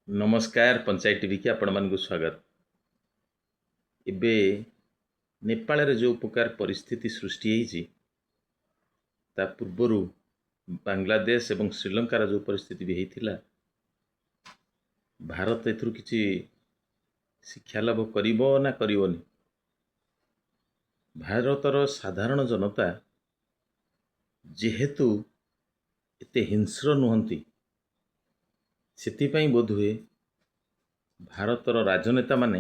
नमस्कार पंचायत टीवी की आपण मानक स्वागत। एबे नेपाल रे जो प्रकार परिस्थिति सृष्टि होती ता पूर्वर बांग्लादेश एवं श्रीलंकार जो परिस्थिति भी होता भारत एथुर किसी शिक्षा लाभ करिबो ना करिवोनी। भारतर साधारण जनता जेहेतु एते हिंस्र नुहंती सेतिपाई बोधुए भारतर राजनेता माने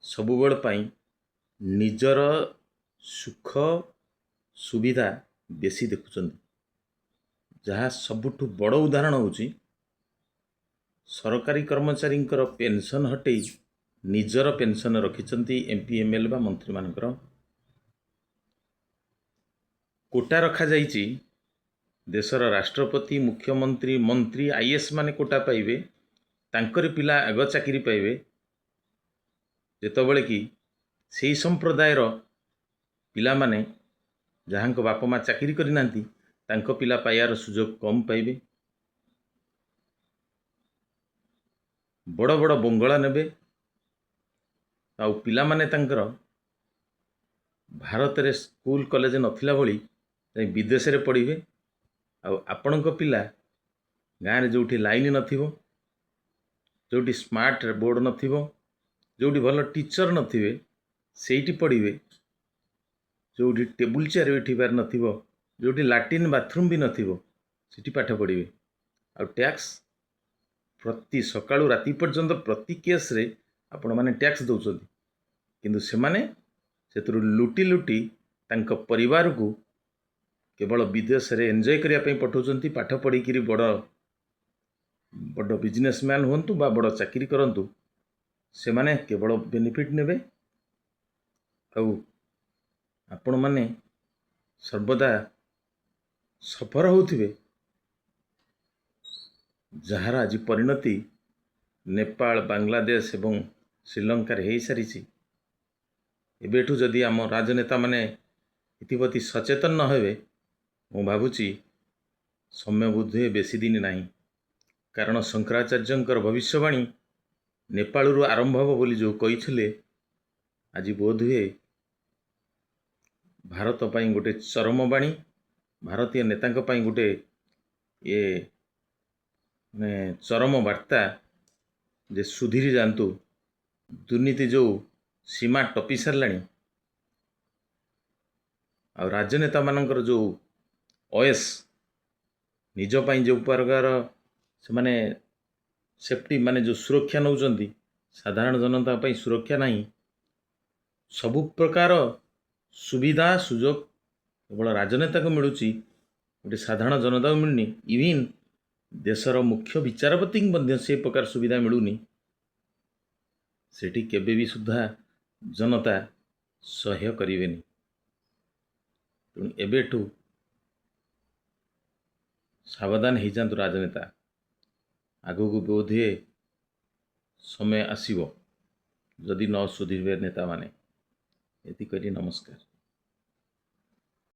सबुबेल पाई निजर सुख सुविधा बेसी देखुचंदी। जहाँ सबुठु बड़ उदाहरण होची सरकारी कर्मचारी पेंशन हटई निजर पेंशन रखिचंती एमपी एमएल बा मंत्री मानकर कोटा रखा जाइची। देशर राष्ट्रपति मुख्यमंत्री मंत्री आईएएस माने कोटा पाइबे तांकर पिला आग चाकरी पाइबे जेतबेले कि सेही संप्रदायर पिला माने जहां बाप माँ चाकरी करि नांती तांको पिला पाइबार सुजोग कम पाइबे। बड़ बड़ बंगला नेबे आ पिला माने तांकर भारत रे स्कूल कॉलेज नथिला भली विदेश रे पढ़िबे। आपणक पिला गाँव रे जोठी लाइन नथिबो जोठी स्मार्ट बोर्ड नथिबो जोठी भल टीचर नथिबे सेठी पढ़िबे जोठी टेबुल चेयर बैठिबार नथिबो जोठी लैट्रिन बाथरूम भी नथिबो सेठी पाठ पढ़िबे। आ टैक्स प्रति सकाळु राति पर्यंत प्रति केस रे आपण माने टैक्स दउछथि किंतु से माने सेतरु लुटी लुटी तांक परिवार को केवल विदेश रे एंजॉय करिया पे पठाउछथि। पाठ पढ़ी किरी बड़ बड़ बिजनेसमैन हुंतु बा बड़ चाकरी करंतु से माने केवल बेनिफिट नेबे। आपण माने सर्वदा सफर होउथिबे जहार आज परिणति नेपाल बांग्लादेश एवं श्रीलंकार हो सारी। एबेठु जदि आम राजनेता माने इतिप्रति सचेतन न हेबे मु भावुची समय बोधे बेसी दिन नहीं। कारण शंकराचार्यंकर भविष्यवाणी नेपाल आरंभ हम बोली जो कही आज बोधहुए भारत पाई गोटे चरम बाणी भारतीय नेता गोटे ये ने चरम वार्ता जे सुधीरी जातु। दुर्नीति जो सीमा टपी साराणी आ राजनेता मानकर जो ओएस निज पाई जो प्रकार से माने सेफ्टी माने जो सुरक्षा नौचंती साधारण जनता पाई सुरक्षा नहीं। सबु प्रकार सुविधा सुजोग केवल राजनेता को मिलूची गोटे साधारण जनता को मिलनी। इविन देशर मुख्य विचारपति से प्रकार सुविधा मिलूनी सेठी केबे भी सुधा जनता सह्य करेनि। तेणु एबेठु सावधान हो जातु राजनेता आगु को बोधे समय आसीबो जदि न सुधीरबे नेता माने। एति करी नमस्कार।